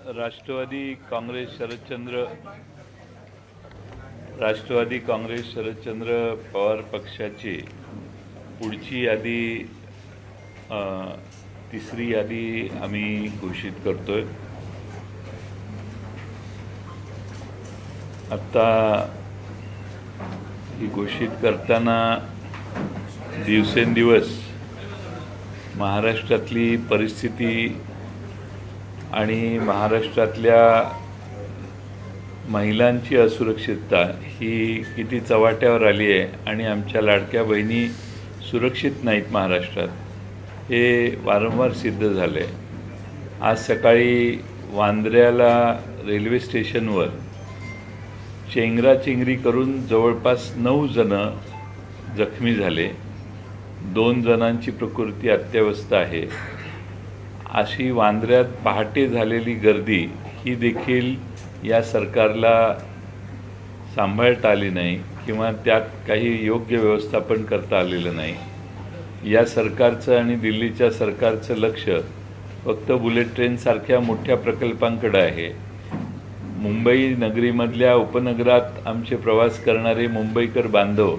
राष्ट्रवादी काँग्रेस शरदचंद्र पवार पक्षाची पुढची यादी तिसरी यादी आम्ही घोषित करतोय। आता ही घोषित करताना दिवसेंदिवस महाराष्ट्रातली परिस्थिती आणि महाराष्ट्रातल्या महिलांची असुरक्षितता ही किती चव्हाट्यावर आली आहे आणि आमच्या लाडक्या बहिणी सुरक्षित नाहीत महाराष्ट्रात, हे वारंवार सिद्ध झालं आहे। आज सकाळी वांद्र्याला रेल्वे स्टेशनवर चेंगराचेंगरी करून जवळपास 9 जण जखमी झाले। 2 जणांची प्रकृती अत्यवस्थ आहे। अशी वांद्र्यात पहाटे झालेली गर्दी ही देखील या सरकारला सांभाळता आली नाही किंवा त्यात काही योग्य व्यवस्थापन करता आलेलं नाही। या सरकारचं आणि दिल्लीच्या सरकारचं लक्ष फक्त बुलेट ट्रेनसारख्या मोठ्या प्रकल्पांकडे आहे। मुंबई नगरीमधल्या उपनगरात आमचे प्रवास करणारे मुंबईकर बांधव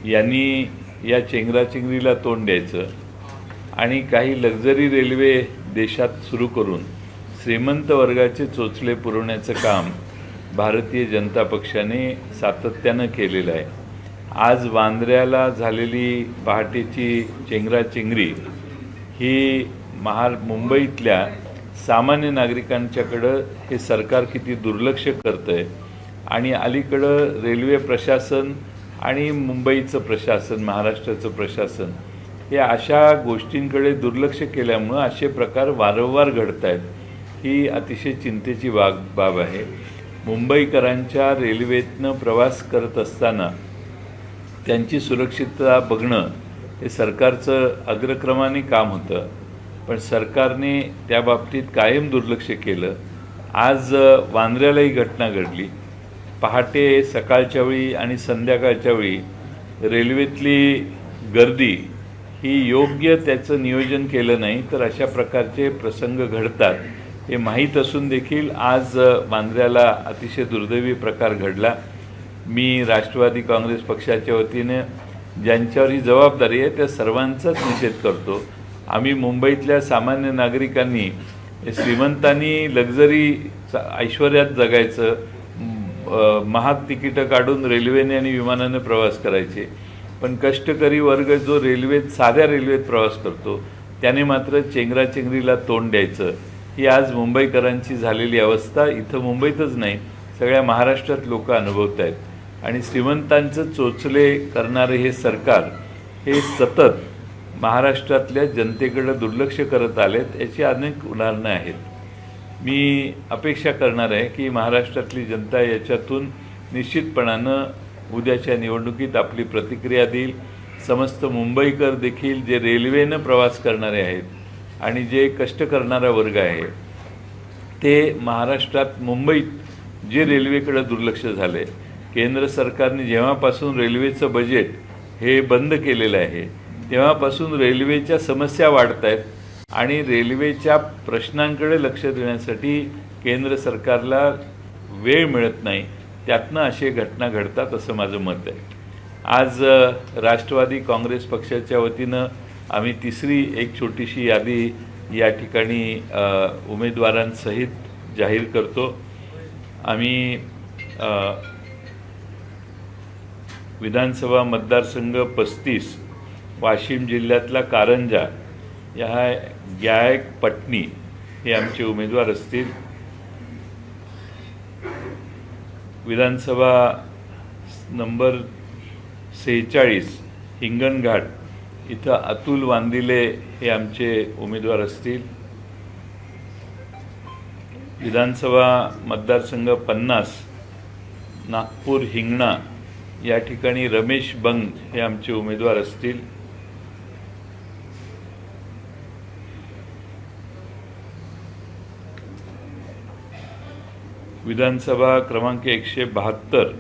यांनी या चेंगराचेंगरीला तोंड द्यायचं आणि काही लक्झरी रेल्वे देशात सुरू करून श्रीमंत वर्गाचे चोचले पुरवण्याचं काम भारतीय जनता पक्षाने सातत्यानं केलेलं आहे। आज वांद्र्याला झालेली पहाटेची चेंगराचेंगरी ही मुंबईतल्या सामान्य नागरिकांच्याकडं हे सरकार किती दुर्लक्ष करतंय आणि अलीकडं रेल्वे प्रशासन आणि मुंबईचं प्रशासन, महाराष्ट्राचं प्रशासन हे अशा गोष्टींकडे दुर्लक्ष केल्यामुळं असे प्रकार वारंवार घडत आहेत। ही अतिशय चिंतेची बाब आहे। मुंबईकरांच्या रेल्वेतनं प्रवास करत असताना त्यांची सुरक्षितता बघणं हे सरकारचं अग्रक्रमाने काम होतं, पण सरकारने त्या बाबतीत कायम दुर्लक्ष केलं। आज वांद्र्याला ही घटना घडली। पहाटे सकाळच्या वेळी आणि संध्याकाळच्या वेळी रेल्वेतली गर्दी ही योग्य त्याचं नियोजन केलं नाही तर अशा प्रकारचे प्रसंग घडतात हे माहीत असून देखील आज वांद्र्याला अतिशय दुर्दैवी प्रकार घडला। मी राष्ट्रवादी काँग्रेस पक्षाच्या वतीने ज्यांच्यावर ही जबाबदारी आहे त्या सर्वांचाच निषेध करतो। आम्ही मुंबईतल्या सामान्य नागरिकांनी श्रीमंतांनी लक्झरी ऐश्वर्यात जगायचं, महाग तिकीटं काढून रेल्वेने आणि विमानाने प्रवास करायचे, पण कष्टकरी वर्ग जो साध्या रेल्वेत प्रवास करतो त्याने मात्र चेंगराचेंगरीला तोंड द्यायचं। ही आज मुंबईकरांची झालेली अवस्था इथं मुंबईतच नाही सगळ्या महाराष्ट्रात लोक अनुभवत आहेत आणि श्रीमंतांचं चोचले करणारे हे सरकार हे सतत महाराष्ट्रातल्या जनतेकडे दुर्लक्ष करत आलेत। याची अनेक उदाहरणं आहेत। मी अपेक्षा करणार आहे की महाराष्ट्रातली जनता याच्यातून निश्चितपणानं उद्याच्या निवडणुकीत आपली प्रतिक्रिया देईल। समस्त मुंबईकर देखील जे रेल्वेनं प्रवास करणारे आहेत आणि जे कष्ट करणारा वर्ग आहे ते महाराष्ट्रात मुंबईत जे रेल्वेकडे दुर्लक्ष झाले, केंद्र सरकारने जेव्हापासून रेल्वेचं बजेट हे बंद केलेलं आहे तेव्हापासून रेल्वेच्या समस्या वाढत आहेत आणि रेल्वेच्या प्रश्नांकडे लक्ष देण्यासाठी केंद्र सरकारला वेळ मिळत नाही, त्यातनं असे घटना घडतात असं माझं मत आहे। आज राष्ट्रवादी काँग्रेस पक्षाच्या वतीनं आम्ही तिसरी एक छोटीशी यादी या ठिकाणी उमेदवारांसहित जाहीर करतो। आम्ही विधानसभा मतदारसंघ 35 वाशिम जिल्ह्यातला कारंजा या गायक पटणी हे आमचे उमेदवार असतील। विधानसभा नंबर 46 हिंगणघाट इथं अतुल वांदिले हे आमचे उमेदवार असतील। विधानसभा मतदारसंघ 50 नागपूर हिंगणा या ठिकाणी रमेश बंग हे आमचे उमेदवार असतील। विधानसभा क्रमांक 172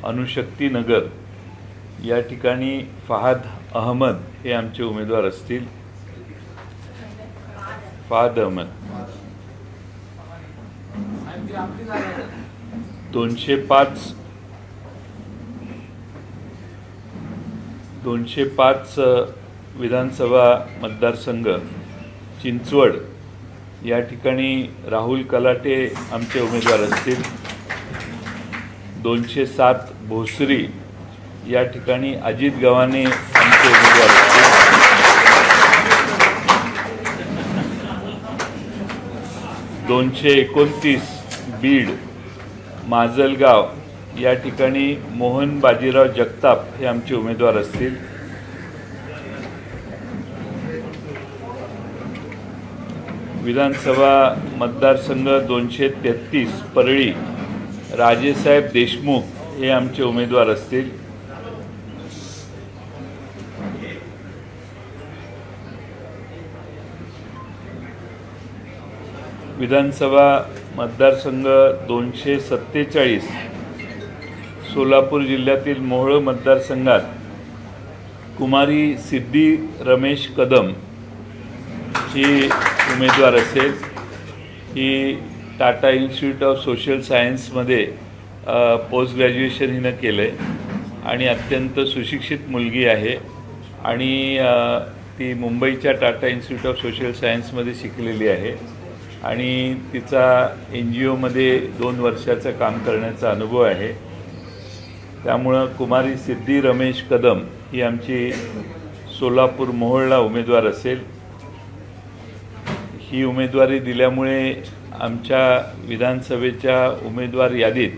अणुशक्ती नगर या ठिकाणी फहाद अहमद हे आमचे उमेदवार असतील। फाद अहमद 205 विधानसभा मतदारसंघ चिंचवड या ठिकाणी राहुल कलाटे आमचे उमेदवार असतील. 207 भोसरी या ठिकाणी अजित गव्हाणे आमचे उमेदवार असतील. 229 बीड माजलगाव या ठिकाणी मोहन बाजीराव जगताप हे आमचे उमेदवार असतील. विधानसभा मतदारसंघ 233 परळी राजेसाहेब देशमुख हे आमचे उमेदवार असतील. विधानसभा मतदारसंघ 247 सोलापूर जिल्ह्यातील मोहोळ मतदारसंघात कुमारी सिद्धी रमेश कदम ही उमेदवार असेल. ही टाटा इन्स्टिट्यूट ऑफ सोशल सायन्समध्ये पोस्ट ग्रॅज्युएशन हिनं केलं आहे आणि अत्यंत सुशिक्षित मुलगी आहे आणि ती मुंबईच्या टाटा इन्स्टिट्यूट ऑफ सोशल सायन्समध्ये शिकलेली आहे आणि तिचा NGOमध्ये 2 वर्षाचं काम करण्याचा अनुभव आहे. त्यामुळं कुमारी सिद्धी रमेश कदम ही आमची सोलापूर मोहोळला उमेदवार असेल. ही उमेदवारी दिल्यामुळे आमच्या विधानसभेच्या उमेदवार यादीत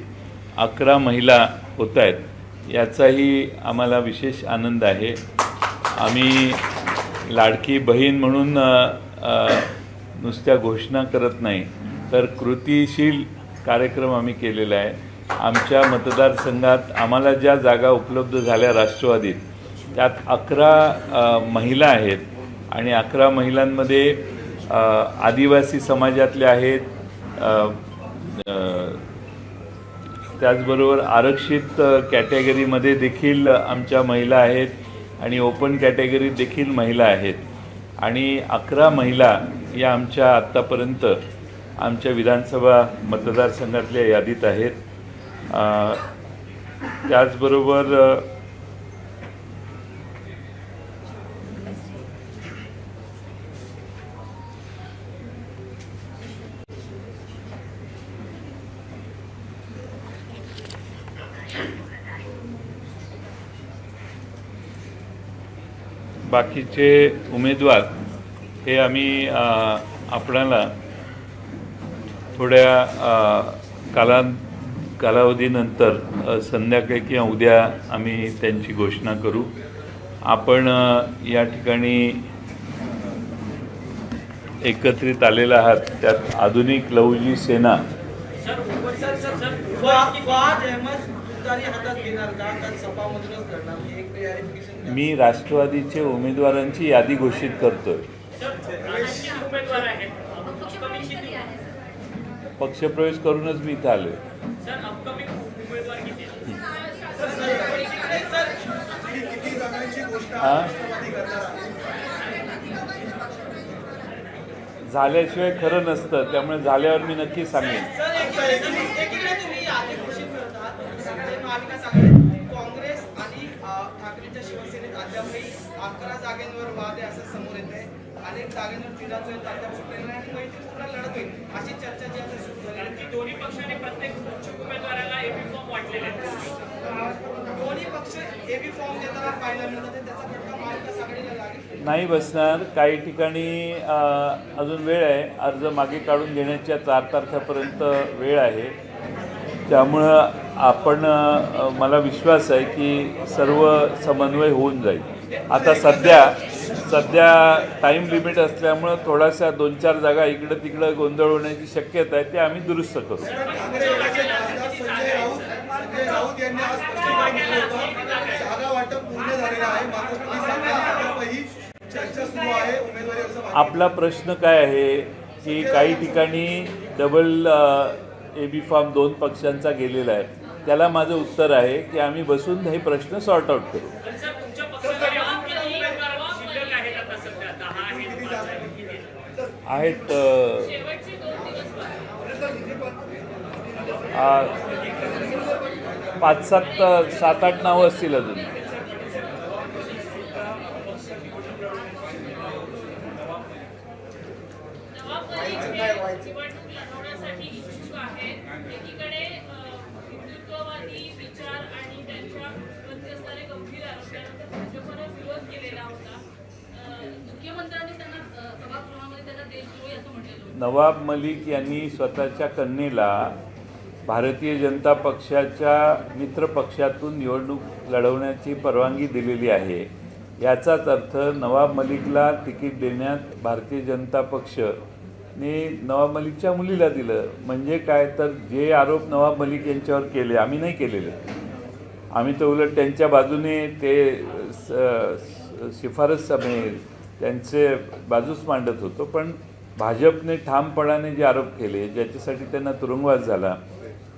11 महिला होत आहेत, याचाही आम्हाला विशेष आनंद आहे. आम्ही लाडकी बहीण म्हणून नुसत्या घोषणा करत नाही, तर कृतीशील कार्यक्रम आम्ही केलेला आहे. आमच्या मतदारसंघात आम्हाला ज्या जागा उपलब्ध झाल्या राष्ट्रवादीत, त्यात 11 महिला आहेत आणि 11 महिलांमध्ये आदिवासी समाजातल्या आहेत, त्याचबरोबर आरक्षित कॅटेगरीमध्ये देखील आमच्या महिला आहेत आणि ओपन कॅटेगरीत देखील महिला आहेत आणि 11 महिला या आमच्या आत्तापर्यंत आमच्या विधानसभा मतदारसंघातल्या यादीत आहेत. त्याचबरोबर बाकीचे उमेदवार हे आम्ही आपणाला थोड्या कालावधीनंतर संध्याकाळी किंवा उद्या आम्ही त्यांची घोषणा करू. आपण या ठिकाणी एकत्रित आलेला आहात, त्यात आधुनिक लहुजी सेना मी राष्ट्रवादीचे उमेदवारांची यादी घोषित करतोय. पक्षप्रवेश करूनच मी इथं आलोय. झाल्याशिवाय खरं नसतं, त्यामुळे झाल्यावर मी नक्की सांगेन. काँग्रेस आणि ठाकरेंच्या शिवसेनेत अद्यापही 11 जागांवर वाद आहे असं समोर येत आहे. अनेक जागांवर तिढाचा अद्याप सुटलेला नाही आणि मैत्री पूर्ण लढत होईल अशी चर्चा जी आता सुरू झाली आहे. दोन्ही पक्षांनी प्रत्येक उमेदवाराला एबी फॉर्म वाटलेले आहेत. दोन्ही पक्ष एबी फॉर्म देताना पाहायला मिळतात, त्याचा फटका महाविकास आघाडीला लागेल नाही बसणार. काही ठिकाणी अजून वेळ आहे. अर्ज मागे काढून घेण्याच्या 4 तारखेपर्यंत वेळ आहे. त्यामुळं आपण मला विश्वास आहे की सर्व समन्वय होऊन जाईल. आता सध्या टाईम लिमिट असल्यामुळं थोडासा 2-4 जागा इकडं तिकडं गोंधळ होण्याची शक्यता आहे, ते आम्ही दुरुस्त करू. आपला प्रश्न काय आहे की काही ठिकाणी डबल एबी फॉर्म 2 पक्षांचा गेलेला आहे. त्याला माझं उत्तर आहे की आम्ही बसून हे प्रश्न सॉर्ट आउट करू. आहेत शेवटचे 2 दिवस पाच सात आठ नावं असतील अजून. नवाब मलिक हे निवडणूक लढवण्यासाठी इच्छुक आहेत. एकीकडे हिंदुत्ववादी विचार आणि त्यांच्यावरती असणारे गंभीर आरोप त्यानंतर भाजपनं विरोध केलेला होता. मुख्यमंत्र्यांनी त्यांना सभागृहामध्ये त्यांना देशद्रोही असं म्हटलेलं. नवाब मलिक यांनी स्वतःच्या कन्येला भारतीय जनता पक्षाच्या मित्र पक्षातून निवडणूक लढवण्याची परवानगी दिलेली आहे. याचाच अर्थ नवाब मलिकला तिकीट देण्यात भारतीय जनता पक्षने नवाब मलिकच्या मुलीला दिलं. म्हणजे काय तर जे आरोप नवाब मलिक यांच्यावर केले आम्ही नाही केलेले. आम्ही तर उलट त्यांच्या बाजूने ते शिफारस समेत त्यांचे बाजूच मांडत होतो. पण भाजपने ठामपणाने जे आरोप केले ज्याच्यासाठी त्यांना तुरुंगवास झाला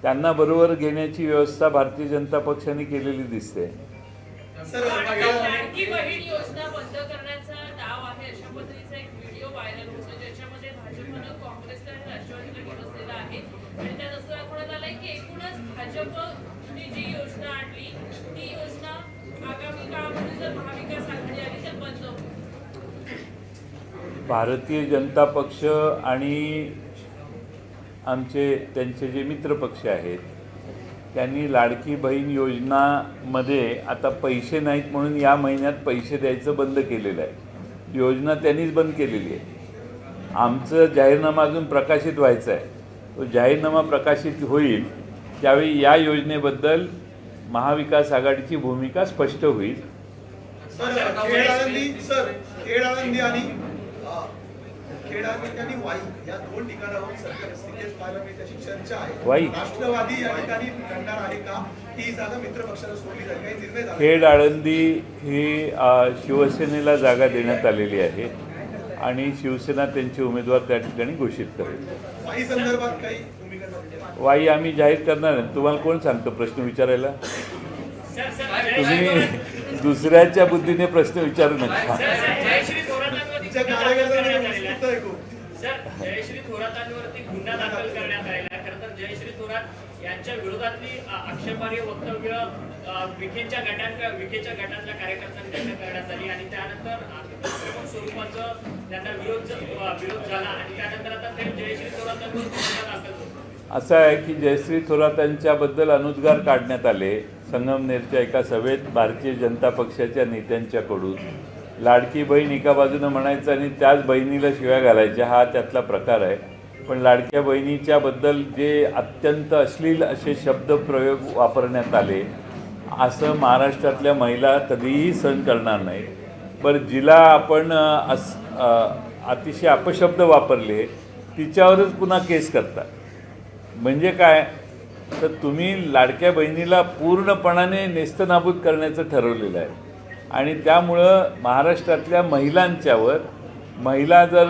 त्यांना बरोबर घेण्याची व्यवस्था भारतीय जनता पक्षाने केलेली दिसते. लाडकी बहीण योजना बंद करण्याचा डाव आहे अशा पद्धतीचा एक व्हिडिओ व्हायरल होतो ज्याच्यामध्ये भाजपनं काँग्रेसला आणि राष्ट्रवादीला डिवचलेला आहे आणि त्यात असं दाखवण्यात आलंय की एकूणच भाजपने जी योजना आणली ती योजना आगामी काळामध्ये जर महाविकास आघाडी आली तर बंद होईल. भारतीय जनता पक्ष आणि त्यांचे जे मित्र पक्ष आहेत त्यांनी लाडकी बहीण योजनामध्ये आता पैसे नाहीत म्हणून या महिन्यात पैसे द्यायचं बंद केलेलं आहे. योजना त्यांनीच बंद केलेली आहे. आमचं जाहीरनामा अजून प्रकाशित व्हायचा आहे. तो जाहीरनामा प्रकाशित होईल त्यावेळी या योजनेबद्दल महाविकास आघाडीची भूमिका स्पष्ट होईल. आणि वाई या 2 ठिकाणावर सरकार सिकेच पाहायला मिळते अशी चर्चा आहे. वाई राष्ट्रवादी या ठिकाणी लढणार आहे का ही जागा मित्र पक्षाला सोडली जाईल काही निर्णय झाला? खेड आळंदी ही शिवसेनेला जागा देण्यात आलेली आहे आणि शिवसेना त्यांचे उमेदवार त्या ठिकाणी घोषित करेल. वाई संदर्भात काही भूमिका झाली? वाई आम्ही जाहीर करणार आहे. तुम्हाला कोण सांगतो प्रश्न विचारायला? तुम्ही दुसऱ्याच्या बुद्धीने प्रश्न विचारू नका. जयश्री थोरातांवरती गुन्हा दाखल करण्यात आलेला आहे. खरं तर जयश्री थोरात यांच्या विरोधातली आक्षेपार्ह वक्तव्य विखेच्या गटातल्या कार्यकर्त्यांनी त्यांना करण्यात आली आणि त्यानंतर आक्रमक स्वरूपाचं त्यांना विरोध झाला आणि त्यानंतर आता ते जयश्री थोरातांवर गुन्हा दाखल होतो. असं आहे की जयश्री थोरातांच्याबद्दल अनुद्गार काढण्यात आले संगमनेरच्या एका सभेत भारतीय जनता पक्षाच्या नेत्यांच्याकडून. लाडकी बहीण एका बाजूनं म्हणायचं आणि त्याच बहिणीला शिव्या घालायच्या हा त्यातला प्रकार आहे. पण लाडक्या बहिणीच्याबद्दल जे अत्यंत अश्लील असे शब्दप्रयोग वापरण्यात आले असं महाराष्ट्रातल्या महिला कधीही सहन करणार नाही. बरं जिला आपण अतिशय अपशब्द वापरले तिच्यावरच पुन्हा केस करतात. म्हणजे काय तर तुम्ही लाडक्या बहिणीला पूर्णपणाने नेस्तनाबूत करण्याचं ठरवलेलं आहे आणि त्यामुळं महाराष्ट्रातल्या महिलांच्यावर महिला जर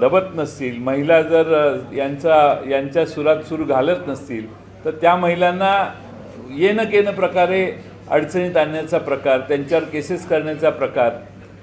दबत नसतील महिला जर यांच्या सुरात सूर घालत नसतील तर त्या महिलांना येणं केनं प्रकारे अडचणीत आणण्याचा प्रकार त्यांच्यावर केसेस करण्याचा प्रकार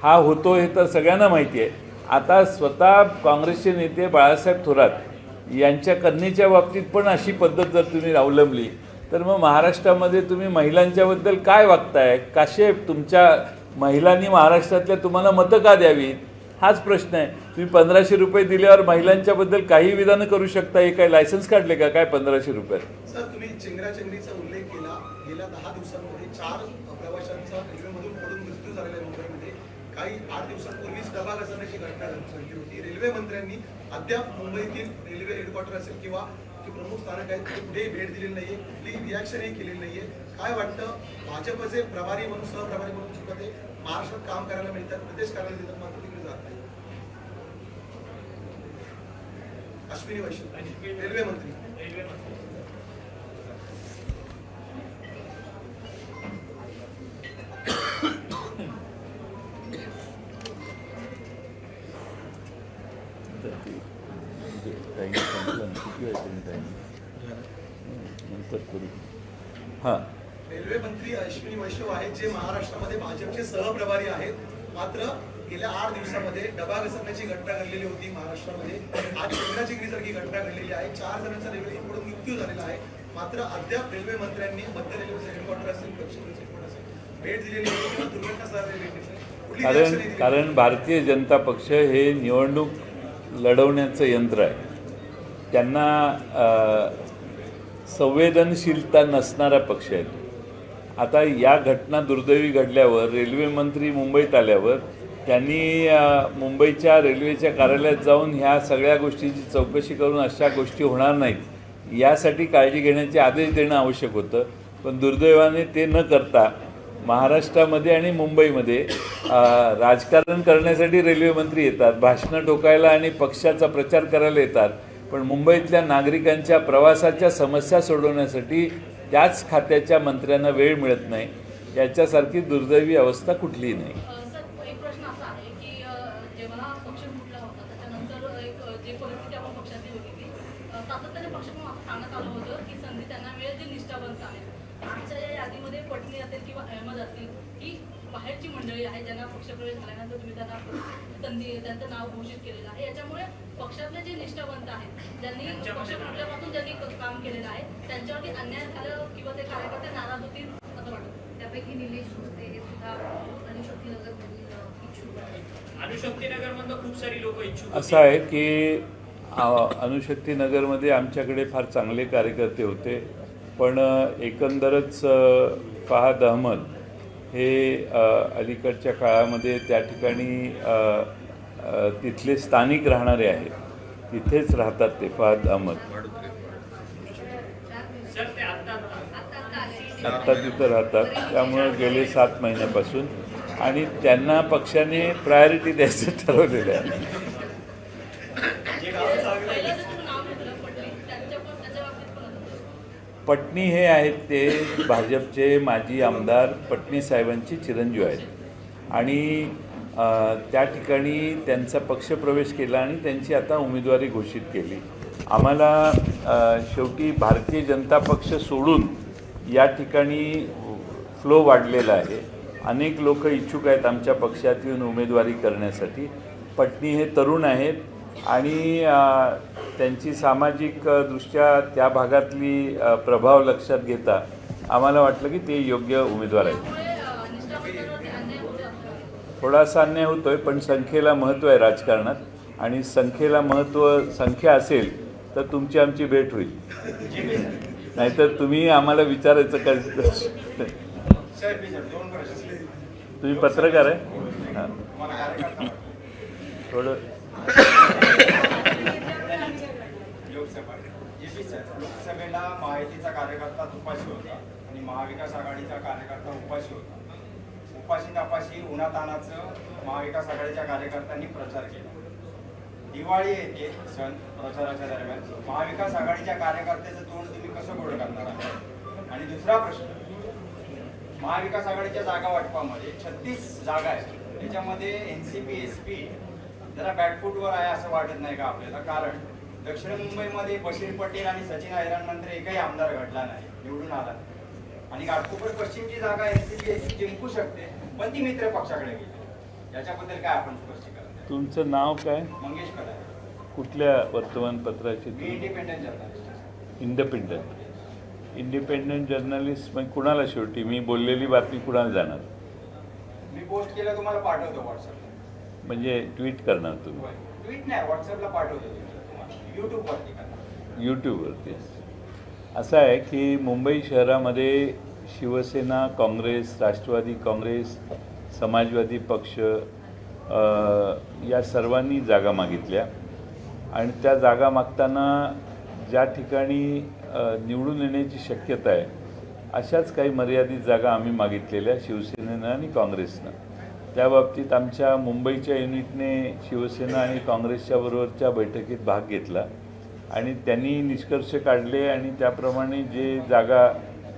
हा होतो हे तर सगळ्यांना माहिती आहे. आता स्वतः काँग्रेसचे नेते बाळासाहेब थोरात यांच्या कन्येच्या बाबतीत पण अशी पद्धत जर तुम्ही अवलंबली तर मग महाराष्ट्रामध्ये तुम्ही महिलांच्याबद्दल काय वागताय? कसे तुमच्या महिलांनी महाराष्ट्रातल्या तुम्हाला मतं का द्यावीत हाच प्रश्न आहे. तुम्ही 1500 रुपये दिल्यावर महिलांच्याबद्दल काही विधानं करू शकता. हे काय लायसन्स काढले का काय 1500 रुपये? सर तुम्ही चेंगराचेंगरीचा उल्लेख केला. गेल्या 10 दिवसांमध्ये 4 प्रवाशांचा रेल्वेमधून पडून मृत्यू झालेला आहे मुंबईमध्ये. काही 8 दिवसांपूर्वीच डबा घसरण्याची घटना घडली होती. रेल्वे मंत्र्यांनी अद्याप मुंबईतील रेल्वे हेडक्वार्टर असेल किंवा जे प्रमुख स्थानक आहेत ते कुठेही भेट दिलेली नाहीये. कुठली रिॲक्शनही केलेली नाहीये. काय वाटतं भाजपचे प्रभारी म्हणून सहप्रभारी म्हणून सुद्धा ते महाराष्ट्रात काम करायला मिळतात प्रदेश कार्यालय देतात मात्र तिकडे जात नाही. अश्विनी वैष्णव रेल्वे मंत्री हां रेल्वे मंत्री अश्विनी वैष्णव आहेत जे महाराष्ट्रामध्ये भाजपचे सहप्रभारी आहेत. मात्र गेल्या 8 दिवसामध्ये डबा घसरण्याची घटना घडलेली होती महाराष्ट्रामध्ये. आज चिंताचिखलीसारखी घटना घडलेली आहे. 4 जणांचा रेल्वेकडून मृत्यू झालेला आहे. मात्र अद्याप रेल्वे मंत्र्यांनी मध्य रेल्वेचे हेडक्वार्टर असेल, दक्षिण रेल्वेचे हेडक्वार्टर असेल, भेट दिलेली आहे किंवा दुर्घटना स्थळाला भेट दिली आहे. कुठली reaction आहे दिली? कारण भारतीय जनता पक्ष हे निवडणूक लढवण्याचं यंत्र आहे. त्यांना संवेदनशीलता नसणारा पक्ष आहे. आता या घटना दुर्दैवी घडल्यावर रेल्वे मंत्री मुंबईत आल्यावर त्यांनी मुंबईच्या रेल्वेच्या कार्यालयात जाऊन ह्या सगळ्या गोष्टीची चौकशी करून अशा गोष्टी होणार नाहीत यासाठी काळजी घेण्याचे आदेश देणं आवश्यक होतं. पण दुर्दैवाने ते न करता महाराष्ट्रामध्ये आणि मुंबईमध्ये राजकारण करण्यासाठी रेल्वे मंत्री येतात, भाषणं ठोकायला आणि पक्षाचा प्रचार करायला येतात, पण मुंबईतल्या नागरिकांच्या प्रवासाच्या समस्या सोडवण्यासाठी त्याच खात्याच्या मंत्र्यांना वेळ मिळत नाही. याच्यासारखी दुर्दैवी अवस्था कुठलीही नाही. सर, एक प्रश्न असा आहे की जेव्हा पक्ष फुटला होता त्याच्यानंतर एक जे परिस्थिती आपण पक्षाची होती ती सातत्याने पक्षाकडून असं सांगण्यात आलं होतं की संधी त्यांना मिळेल जे निष्ठावंत आहेत. आजच्या या यादीमध्ये पटनी असेल किंवा अहमद असतील ही बाहेरची मंडळी आहे ज्यांना पक्षप्रवेश झाल्यानंतर तुम्ही त्यांना संधी त्यांचं नाव घोषित केलेलं आहे. याच्यामुळे पक्षातले जे निष्ठावंत आहेत ज्यांनी पक्ष फुटल्यापासून ज्यांनी काम केलेलं आहे त्यांच्यावरती अन्याय झालं किंवा ते कार्यकर्ते नाराज होतील असं वाटतं. त्यापैकी निलेश भोसले हे सुद्धा अणुशक्तीनगरमधील इच्छुक आहेत. अणुशक्तीनगरमधनं खूप सारी लोक इच्छुक असं आहे की अणुशक्तीनगरमध्ये आमच्याकडे फार चांगले कार्यकर्ते होते, पण एकंदरच फहाद अहमद हे अलीकडच्या काळामध्ये त्या ठिकाणी तिथले स्थानिक राहणारे आहेत, तिथेच राहतात ते फहाद अहमद. सर ते आत्ता तिथं राहतात, त्यामुळं गेले 7 महिन्यापासून आणि त्यांना पक्षाने प्रायोरिटी द्यायचं ठरवलेलं आहे. पहिलं जर तुम्ही नाव घेतलं पटली त्याच्या बाबतीत पण होतं. पटणी हे आहेत ते भाजपचे माजी आमदार पटणी साहेबांची चिरंजीव आहेत आणि त्या ठिकाणी त्यांचा पक्षप्रवेश केला आणि त्यांची आता उमेदवारी घोषित केली. आम्हाला शेवटी भारतीय जनता पक्ष सोडून या ठिकाणी फ्लो वाढलेला आहे. अनेक लोक इच्छुक आहेत आमच्या पक्षात येऊन उमेदवारी करण्यासाठी. पटणी हे तरुण आहेत आणि त्यांची सामाजिक दृष्ट्या त्या भागातली प्रभाव लक्षात घेता आम्हाला वाटलं की ते योग्य उमेदवार आहेत. त्यामुळे निष्ठावंतांवरती अन्याय होते असं वाटतं. थोडासा अन्याय होतोय, पण संख्येला महत्त्व आहे राजकारणात आणि संख्येला संख्या असेल तर तुमची आमची भेट होईल. नाहीतर तुम्ही आम्हाला विचारायचं काय? तुम्ही पत्रकार आहे? हां, थोडं लोकसभेला महायुतीचा कार्यकर्ता उपाशी होता आणि महाविकास आघाडीचा कार्यकर्ता उपाशी होता. उपाशी नापाशी उन्हातानाचं महाविकास आघाडीच्या कार्यकर्त्यांनी प्रचार केला. दिवाळी येते सण प्रचाराच्या दरम्यान महाविकास आघाडीच्या कार्यकर्त्याचं तोंड तुम्ही कसं गोड करणार आहात? आणि दुसरा प्रश्न, महाविकास आघाडीच्या जागा वाटपामध्ये 36 जागा आहेत, त्याच्यामध्ये NCP SP जरा बॅकफूटवर आहे असं वाटत नाही का आपल्याला? कारण दक्षिण मुंबईमध्ये बशीर पटेल आणि सचिन अहिरान नंतर एकही आमदार घडला नाही, निवडून आला नाही. आणि घाटकोपर पश्चिमची जागा NCP SP जिंकू शकते, पण ती मित्र पक्षाकडे गेली. याच्याबद्दल काय आपण स्पष्टीकरण द्या? तुमचं नाव काय? मंगेश कदम. कुठल्या वर्तमानपत्राचे? Independent journalist. इंडिपेंडंट जर्नलिस्ट म्हणजे कुणाला? शेवटी मी बोललेली बातमी कुणाला जाणार? मी पोस्ट केलं तुम्हाला पाठवतो व्हॉट्सअपला. म्हणजे ट्विट करणार तुम्ही? ट्विट नाही, व्हॉट्सअपला पाठवतो तुम्हाला, यूट्यूबवरती करणार. यूट्यूबवरती. असं आहे की मुंबई शहरामध्ये शिवसेना, काँग्रेस, राष्ट्रवादी काँग्रेस, समाजवादी पक्ष या सर्वांनी जागा मागितल्या आणि त्या जागा मागताना ज्या ठिकाणी निवडून येण्याची शक्यता आहे अशाच काही मर्यादित जागा आम्ही मागितलेल्या शिवसेनेनं आणि काँग्रेसनं. त्या बाबतीत आमच्या मुंबईच्या युनिटने शिवसेना आणि काँग्रेसच्या बरोबरच्या बैठकीत भाग घेतला आणि त्यांनी निष्कर्ष काढले आणि त्याप्रमाणे जे जागा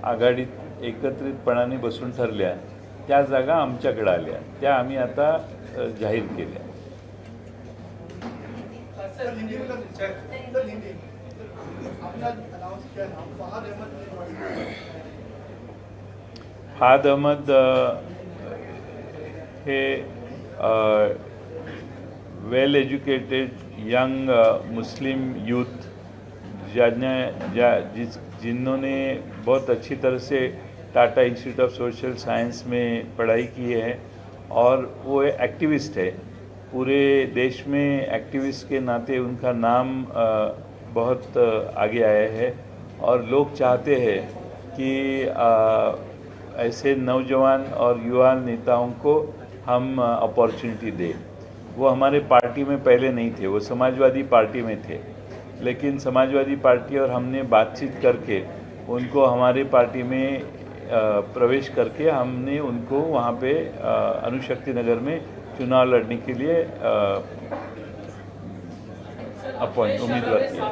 आघाडीत एकत्रितपणाने बसून ठरल्या त्या जागा आमच्याकडे आल्या, त्या आम्ही आता जाहीर केल्या. फहाद अहमद हे well educated young Muslim youth जिन्होंने बहुत अच्छी तरह से Tata institute of social science में पढ़ाई की है और वो एक्टिविस्ट है। पूरे देश में एक्टिविस्ट के नाते उनका नाम बहुत आगे आया है और लोग चाहते हैं कि ऐसे नौजवान और युवा नेताओं को हम अपॉर्चुनिटी दें। वो हमारे पार्टी में पहले नहीं थे, वो समाजवादी पार्टी में थे, लेकिन समाजवादी पार्टी और हमने बातचीत करके उनको हमारे पार्टी में प्रवेश करके हमने उनको वहाँ पे अणुशक्ति नगर में चुनाव लड़ने के लिए उम्मीदवार किया।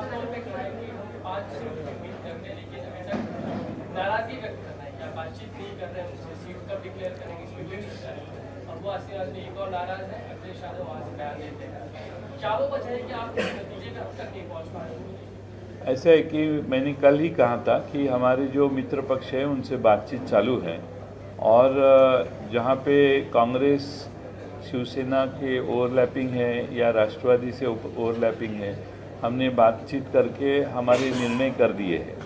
नाराजगी व्यक्त करना है या बातचीत नहीं कर रहे हैं उनसे, सीट कब डिक्लेयर करेंगे इसमें भी नहीं कर रहे हैं। और वो आसिफ आजमी एक और नाराज है, अखिलेश यादव वहाँ से बयान देते हैं। क्या वो वजह है कि आप नतीजे का अब तक नहीं पहुँच पा रहे? ऐसा है कि मैंने कल ही कहा था कि हमारे जो मित्र पक्ष है उनसे बातचीत चालू है और जहाँ पे कांग्रेस शिवसेना के ओवरलैपिंग है या राष्ट्रवादी से ओवरलैपिंग है, हमने बातचीत करके हमारे निर्णय कर दिए हैं।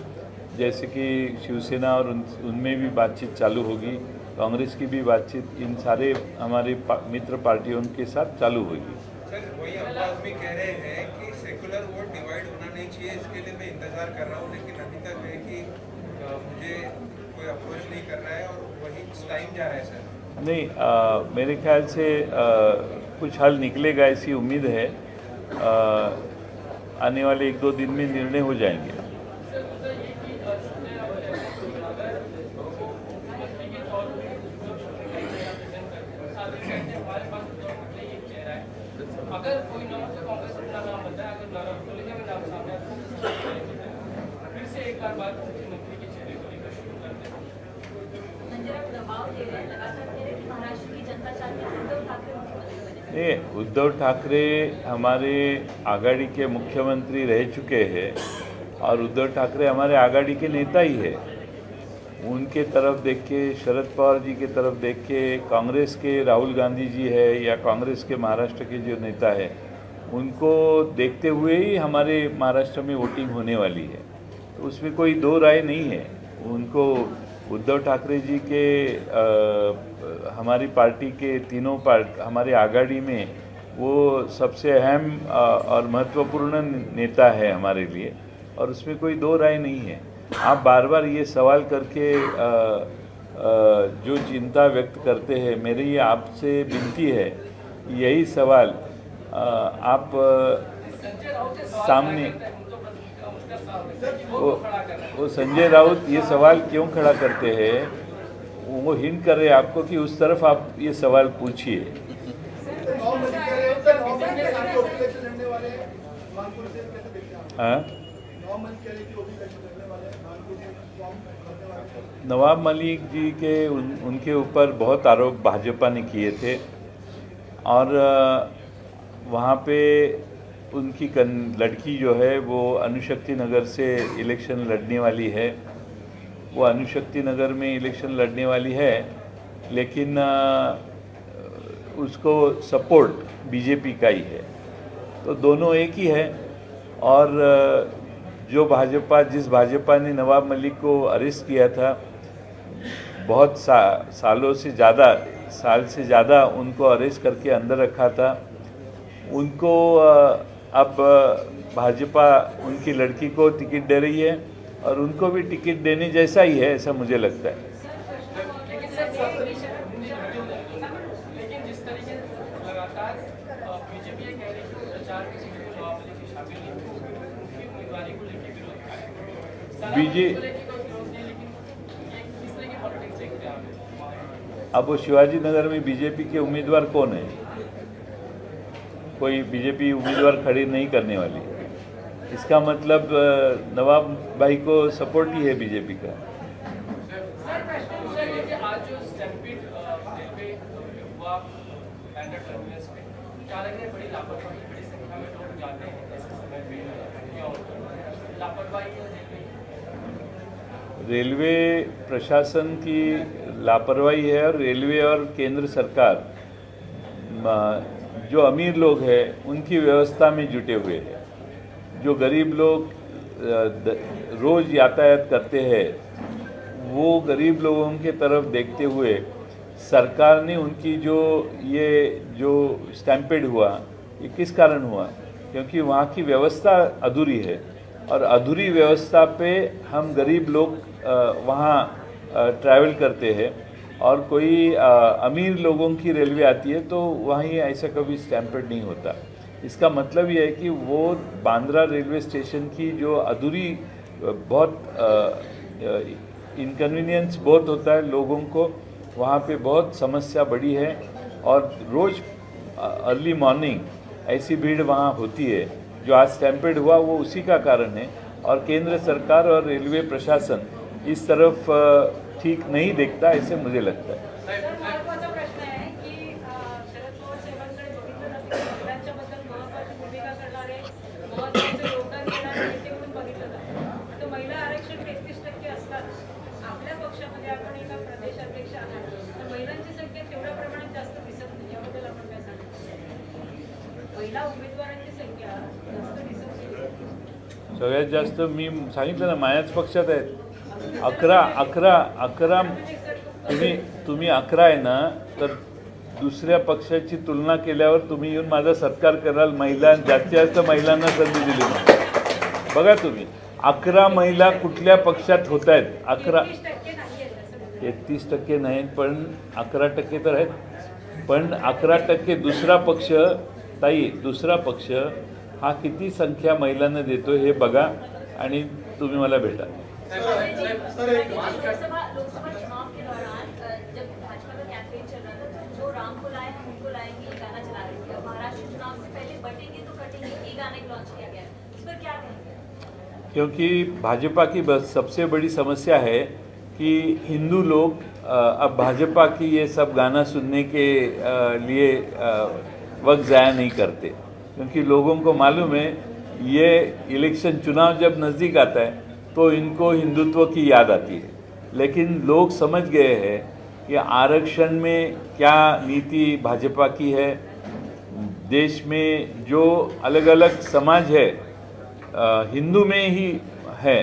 जैसे कि शिवसेना और उनमें भी बातचीत चालू होगी, कांग्रेस की भी बातचीत इन सारे हमारे मित्र पार्टियों के साथ चालू होगी। सर वही अब्बास भी कह रहे हैं कि सेकुलर वोट डिवाइड होना नहीं चाहिए, इसके लिए मैं इंतजार कर रहा हूँ, लेकिन अभी तक है कि मुझे कोई अप्रोच नहीं कर रहा है और वही टाइम जा रहा है सर। नहीं, मेरे ख्याल से कुछ हल निकलेगा, ऐसी उम्मीद है। आने वाले 1-2 दिन में निर्णय हो जाएंगे। अगर कोई नाम से कांग्रेस अपना नाम बताए, अगर नाराज को लेकर नाम सामने आता है, फिर से एक बार बात मुख्यमंत्री के चेहरे को लेकर शुरू करते हैं। संजय राउत दबाव दे रहे हैं, लगातार कह रहे हैं कि महाराष्ट्र की जनता चाहती है उद्धव ठाकरे मुख्यमंत्री बने। उद्धव ठाकरे हमारे आघाड़ी के मुख्यमंत्री रह चुके हैं और उद्धव ठाकरे हमारे आघाड़ी के नेता ही है। उनके तरफ देख के, शरद पवार जी के तरफ देख के, कांग्रेस के राहुल गांधी जी है या कांग्रेस के महाराष्ट्र के जो नेता है, उनको देखते हुए ही हमारे महाराष्ट्र में वोटिंग होने वाली है। तो उसमें कोई दो राय नहीं है। उनको उद्धव ठाकरे जी के हमारी पार्टी के तीनों हमारे आघाड़ी में वो सबसे अहम और महत्वपूर्ण नेता है हमारे लिए, और उसमें कोई दो राय नहीं है। आप बार बार ये सवाल करके जो चिंता व्यक्त करते हैं, मेरी आपसे विनती है, यही सवाल आप सामने वो संजय राउत ये सवाल क्यों खड़ा करते हैं, वो हिंट कर रहे हैं आपको कि उस तरफ आप ये सवाल पूछिए। हाँ, नवाब मलिक जी के उनके ऊपर बहुत आरोप भाजपा ने किए थे और वहाँ पे उनकी लड़की जो है वो अणुशक्ति नगर से इलेक्शन लड़ने वाली है। वो अणुशक्ति नगर में इलेक्शन लड़ने वाली है, लेकिन उसको सपोर्ट बीजेपी का ही है। तो दोनों एक ही है। और जो जिस भाजपा ने नवाब मलिक को अरेस्ट किया था, बहुत साल से ज़्यादा उनको अरेस्ट करके अंदर रखा था, उनको अब भाजपा उनकी लड़की को टिकट दे रही है और उनको भी टिकट देने जैसा ही है, ऐसा मुझे लगता है। लेकिन जिस तरीके से लगातार बीजेपी कह रही है प्रचार के क्षेत्र में नवाब मलिक की शामिल नहीं होगी, उनकी उम्मीदवारी को लेकर विरोध अब वो शिवाजी नगर में बीजेपी के उम्मीदवार कौन है? कोई बीजेपी उम्मीदवार खड़ी नहीं करने वाली। इसका मतलब नवाब भाई को सपोर्ट ही है बीजेपी का। आज जो स्टैम्पीड रेलवे हुआ बैंडर टर्मिनस पे, चालक ने बड़ी लापरवाही, बड़ी संख्या में लोग जाते हैं ऐसे समय पे, लापरवाही रेलवे प्रशासन की लापरवाही है और रेलवे और केंद्र सरकार जो अमीर लोग हैं उनकी व्यवस्था में जुटे हुए हैं। जो गरीब लोग रोज़ यातायात करते हैं वो गरीब लोगों के तरफ देखते हुए सरकार ने उनकी जो स्टैम्पेड हुआ, ये किस कारण हुआ? क्योंकि वहाँ की व्यवस्था अधूरी है और अधूरी व्यवस्था पे हम गरीब लोग वहाँ ट्रैवल करते हैं और कोई अमीर लोगों की रेलवे आती है तो वहीं ऐसा कभी स्टैम्पेड नहीं होता। इसका मतलब ये है कि वो बांद्रा रेलवे स्टेशन की जो अधूरी बहुत इनकन्वीनियंस बहुत होता है लोगों को, वहाँ पे बहुत समस्या बड़ी है और रोज़ अर्ली मॉर्निंग ऐसी भीड़ वहाँ होती है। जो आज स्टैम्पेड हुआ वो उसी का कारण है और केंद्र सरकार और रेलवे प्रशासन इस तरफ ठीक नहीं देखता, ऐसे मुझे लगता है। महत्त्वाचा प्रश्न आहे की शरद पवार साहेबांकडे बघितलं जातं की महिलांच्याबद्दल महत्त्वाची भूमिका करणारे महत्त्वाचे योगदान देणारे नेते म्हणून बघितलं जातं. आता महिला आरक्षण 33% असतात. आपल्या पक्षामध्ये आपण एका प्रदेशाध्यक्ष आहात तर महिलांची संख्या तेवढ्या प्रमाणात जास्त दिसत नाही. याबद्दल आपण काय सांगता? महिला उमेदवारांची संख्या जास्त दिसत नाही. सगळ्यात जास्त मी सांगितलं ना, माझ्याच पक्षात आहेत 11 तुम्ही 11 आहे ना, तर दुसऱ्या पक्षाची तुलना केल्यावर तुम्ही येऊन माझा सत्कार कराल. जास्तीत जास्त महिलांना संधी दिली म्हणून बघा तुम्ही 11 महिला कुठल्या पक्षात होत आहेत? 33% नाहीत पण 11% तर आहेत. पण 11% दुसरा पक्ष, ताई दुसरा पक्ष हा किती संख्या महिलांना देतो हे बघा आणि तुम्ही मला भेटा. लोकसभा चुनाव के दौरान जब भाजपा का कैंपेन चल रहा था तो जो राम को लाए हम उनको लाएंगे ये गाना चला रही थी. महाराष्ट्र चुनाव से पहले बटेंगे तो कटेंगे ये गाने लॉन्च किया गया. इस पर क्या कहेंगे? क्योंकि भाजपा की बस सबसे बड़ी समस्या है कि हिंदू लोग अब भाजपा की ये सब गाना सुनने के लिए वक्त ज़ाया नहीं करते, क्योंकि लोगों को मालूम है ये इलेक्शन चुनाव जब नज़दीक आता है तो इनको हिंदुत्व की याद आती है. लेकिन लोग समझ गए हैं कि आरक्षण में क्या नीति भाजपा की है. देश में जो अलग अलग समाज है हिंदू में ही है,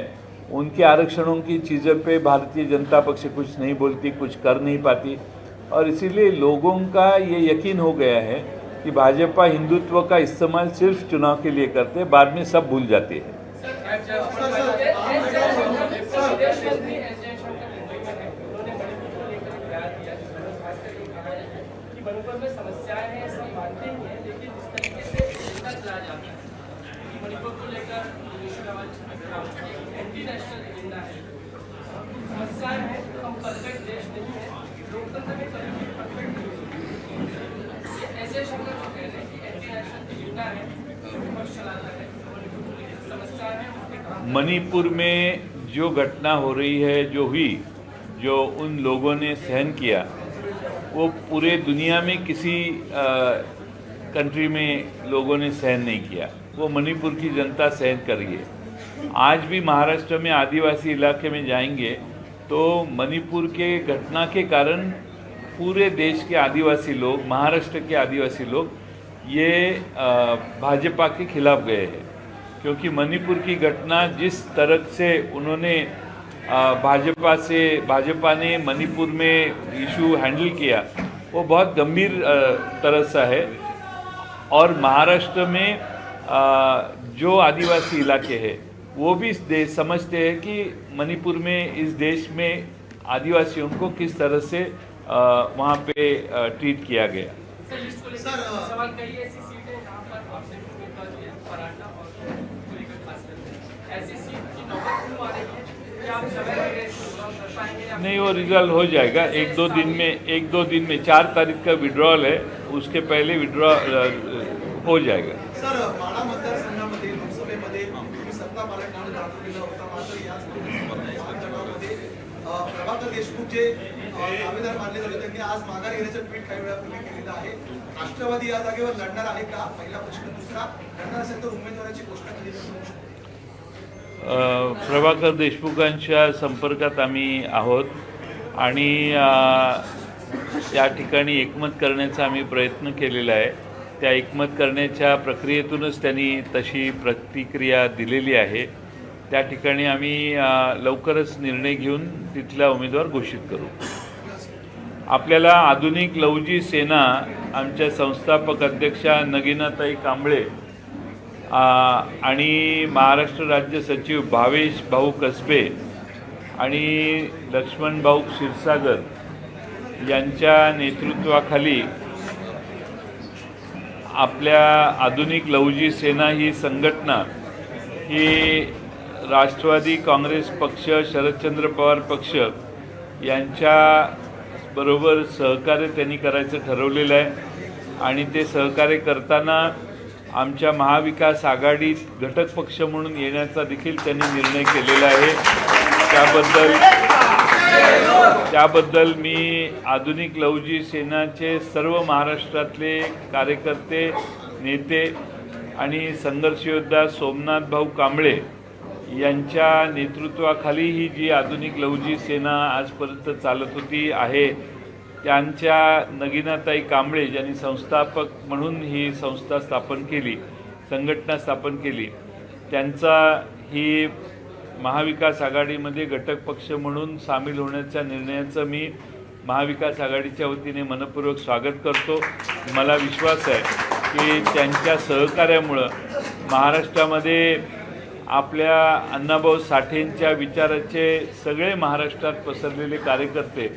उनके आरक्षणों की चीज़ों पे भारतीय जनता पक्ष कुछ नहीं बोलती, कुछ कर नहीं पाती और इसीलिए लोगों का ये यकीन हो गया है कि भाजपा हिंदुत्व का इस्तेमाल सिर्फ चुनाव के लिए करते हैं, बाद में सब भूल जाते हैं. मणिपुर में समस्याएं हैं, सब मानते ही हैं, लेकिन जिस तरीके से एजेंडा चलाया जाता है कि मणिपुर को लेकर एंटी नेशनल एजेंडा है. समस्याएं हैं, हम परफेक्ट देश नहीं है, लोकतंत्र में कभी भी परफेक्ट नहीं है. ऐसे शब्द जो कह रहे हैं कि एंटी नेशनल एजेंडा है, विपक्ष चलाता है, समस्याएं हैं. मणिपुर में जो घटना हो रही है, जो हुई, जो उन लोगों ने सहन किया, वो पूरे दुनिया में किसी कंट्री में लोगों ने सहन नहीं किया. वो मणिपुर की जनता सहन कर रही है. आज भी महाराष्ट्र में आदिवासी इलाके में जाएंगे तो मणिपुर के घटना के कारण पूरे देश के आदिवासी लोग, महाराष्ट्र के आदिवासी लोग ये भाजपा के खिलाफ गए हैं. क्योंकि मणिपुर की घटना जिस तरह से उन्होंने भाजपा ने मणिपुर में इशू हैंडल किया वो बहुत गंभीर तरह से है. और महाराष्ट्र में जो आदिवासी इलाके हैं वो भी समझते हैं कि मणिपुर में इस देश में आदिवासियों को किस तरह से वहाँ पे ट्रीट किया गया. सवाल कई ऐसी सीटें जहाँ पर आपने पराठा और ऐसी सीट की नौबत क्यों आ रही है? क्या आप समय कर पाएंगे? नहीं, वो रिजल्ट हो जाएगा एक दो दिन में 4 तारीख का विड्रॉल है, उसके पहले विड्रॉ हो जाएगा. सर, माढा मतदारसंघामध्ये लोकसभेमध्ये तुम्ही सत्ता पालट म्हणून दाखवलेला होता, मात्र याच गटामध्ये प्रभाकर देशमुख जे दावेदार मानले जाते त्यांनी आज माघार घेण्याचं ट्विट काही वेळापूर्वी केलेलं आहे. राष्ट्रवादी या जागेवर लढणार आहे का? पहिला प्रश्न. दुसरा, लढणार असेल तर उमेदवाराची घोषणा कधी होऊ शकते? प्रभाकर देशमुखांच्या संपर्कात आम्ही आहोत आणि त्या ठिकाणी एकमत करण्याचा आम्ही प्रयत्न केलेला आहे. त्या एकमत करण्याच्या प्रक्रियेतूनच त्यांनी तशी प्रतिक्रिया दिलेली आहे. त्या ठिकाणी आम्ही लवकरच निर्णय घेऊन तिथला उमेदवार घोषित करू. आपल्याला आधुनिक लवजी सेना आमच्या संस्थापक अध्यक्षा नगीनाताई कांबळे आणि महाराष्ट्र राज्य सचिव भावेश भाऊ कसबे आणि लक्ष्मण भाऊ क्षीरसागर यांच्या नेतृत्वाखाली आपल्या आधुनिक लवजी सेना ही संघटना ही राष्ट्रवादी काँग्रेस पक्ष, शरदचंद्र पवार पक्ष यांच्या बरोबर सहकार्य त्यांनी करायचं ठरवलेलं आहे आणि ते सहकार्य करताना आमच्या महाविकास आघाडीत घटक पक्ष म्हणून येण्याचा देखील त्यांनी निर्णय केलेला आहे. त्याबद्दल मी आधुनिक लवजी सेनाचे सर्व महाराष्ट्रातले कार्यकर्ते, नेते आणि संघर्ष योद्धा सोमनाथ भाऊ कांबळे यांच्या नेतृत्वाखाली ही जी आधुनिक लवजी सेना आजपर्यंत चालत होती आहे, त्यांच्या नगीनाताई कांबळे ज्यांनी संस्थापक म्हणून ही संस्था स्थापन केली, संघटना स्थापन केली, त्यांचा ही महाविकास आघाडीमध्ये घटक पक्ष म्हणून सामील होण्याच्या निर्णयाचं मी महाविकास आघाडीच्या वतीने मनपूर्वक स्वागत करतो. मला विश्वास आहे की त्यांच्या सहकार्यामुळं महाराष्ट्रामध्ये आपल्या अण्णाभाऊ साठेंच्या विचाराचे सगळे महाराष्ट्रात पसरलेले कार्यकर्ते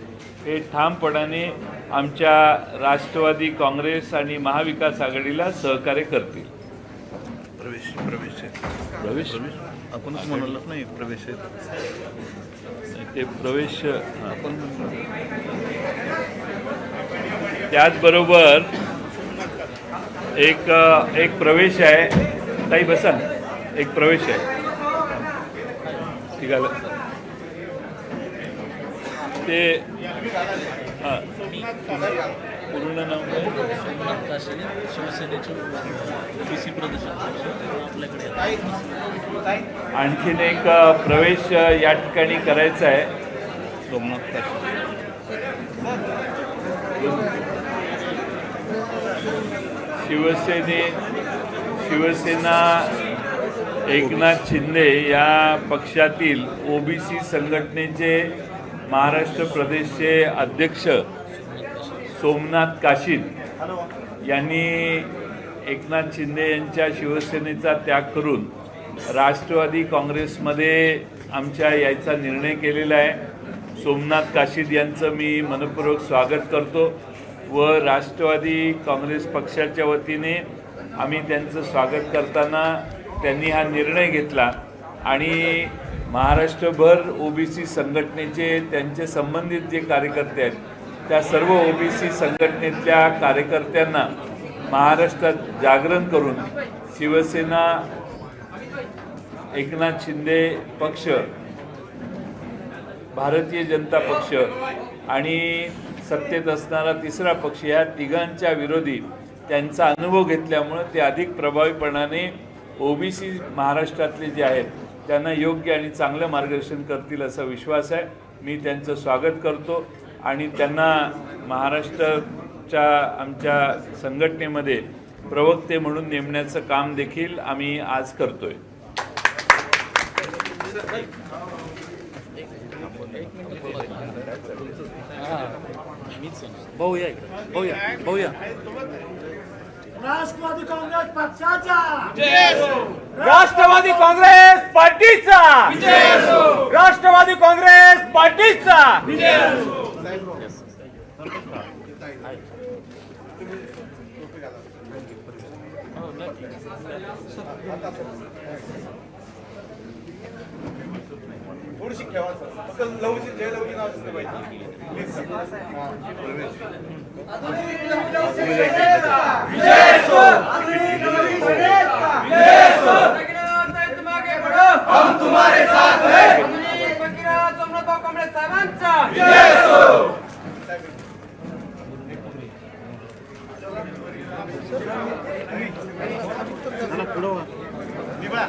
हे ठामपणाने आमच्या राष्ट्रवादी काँग्रेस आणि महाविकास आघाडीला सहकार्य करतील. प्रवेश आपणच म्हणाल नाही प्रवेश ते प्रवेश त्याचबरोबर एक प्रवेश आहे. ताई बसा, एक प्रवेश आहे. ठीक आहे ते पूर्ण नाव काय? शिवसेनेचे PC प्रदेश आणखीन एक प्रवेश या ठिकाणी करायचा आहे. सोमनाथ काशी शिवसेना एकनाथ शिंदे या पक्षातील OBC संघटनेचे महाराष्ट्र प्रदेशचे अध्यक्ष सोमनाथ काशीद यांनी एकनाथ शिंदे यांच्या शिवसेनेचा त्याग करून राष्ट्रवादी काँग्रेसमध्ये आमच्या यायचा निर्णय केलेला आहे. सोमनाथ काशीद यांचं मी मनपूर्वक स्वागत करतो व राष्ट्रवादी काँग्रेस पक्षाच्या वतीने आम्ही त्यांचं स्वागत करताना त्यांनी हा निर्णय घेतला आणि महाराष्ट्रभर OBC संघटनेचे त्यांचे संबंधित जे कार्यकर्ते आहेत त्या सर्व OBC संघटनेतल्या कार्यकर्त्यांना महाराष्ट्रात जागरण करून शिवसेना, एकनाथ शिंदे पक्ष, भारतीय जनता पक्ष आणि सत्तेत असणारा तिसरा पक्ष या तिघांच्या विरोधी त्यांचा अनुभव घेतल्यामुळं ते अधिक प्रभावीपणाने OBC महाराष्ट्रातले जे आहेत त्यांना योग्य आणि चांगलं मार्गदर्शन करतील असा विश्वास आहे. मी त्यांचं स्वागत करतो आणि त्यांना महाराष्ट्राच्या आमच्या संघटनेमध्ये प्रवक्ते म्हणून नेमण्याचं काम देखील आम्ही आज करतोय. भाऊया राष्ट्रवादी काँग्रेस पक्षाचा राष्ट्रवादी काँग्रेस पार्टीचा राष्ट्रवादी काँग्रेस पार्टीचा थोडीशी ठेवा सर, फक्त लवजी जय लवजी नाव असलं पाहिजे. Please sir. हम तुम्हारे साथ हैं. सोमनाथ कांबळे साहेबांचा काय